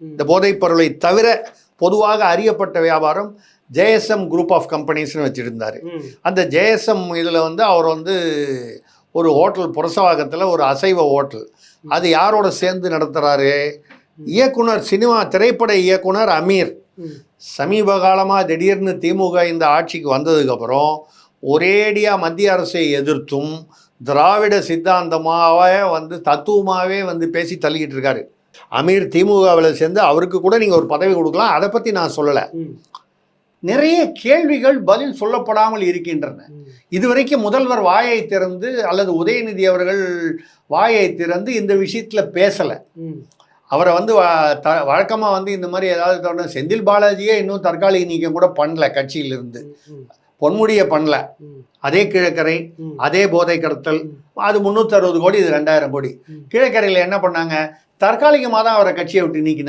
இந்த போதைப் பொருளை தவிர பொதுவாக அறியப்பட்ட வியாபாரம் ஜேஎஸ்எம் குரூப் ஆஃப் கம்பெனிஸ்னு வச்சுருந்தார். அந்த ஜேஎஸ்எம் இதில் வந்து அவர் வந்து ஒரு ஹோட்டல் புரசவாக்கத்தில் ஒரு அசைவ ஹோட்டல், அது யாரோட சேர்ந்து நடத்துகிறாரு? இயக்குனர், சினிமா திரைப்பட இயக்குனர் அமீர். சமீப காலமாக திடீர்னு திமுக இந்த ஆட்சிக்கு வந்ததுக்கப்புறம் ஒரேடியாக மத்திய அரசை எதிர்த்தும் திராவிட சித்தாந்தமாகவே வந்து தத்துவமாகவே வந்து பேசி தள்ளிக்கிட்டு இருக்காரு அமீர். திமுகவில் சேர்ந்து அவருக்கு கூட நீங்கள் ஒரு பதவி கொடுக்கலாம், அதை பற்றி நான் சொல்லலை. நிறைய கேள்விகள் பதில் சொல்லப்படாமல் இருக்கின்றன. இதுவரைக்கும் முதல்வர் வாயை திறந்து அல்லது உதயநிதி அவர்கள் வாயை திறந்து இந்த விஷயத்தில் பேசலை. அவரை வந்து வழக்கமாக வந்து இந்த மாதிரி ஏதாவது செந்தில் பாலாஜியே இன்னும் தற்காலிக நீக்கம் கூட பண்ணல கட்சியிலிருந்து, பொன்முடியை பண்ணல. அதே கீழக்கரை, அதே போதை கடத்தல், அது 360 கோடி, இது 2000 கோடி. கீழக்கரையில் என்ன பண்ணாங்க? தற்காலிகமாக தான் அவரை கட்சியை விட்டு நீக்கினாங்க.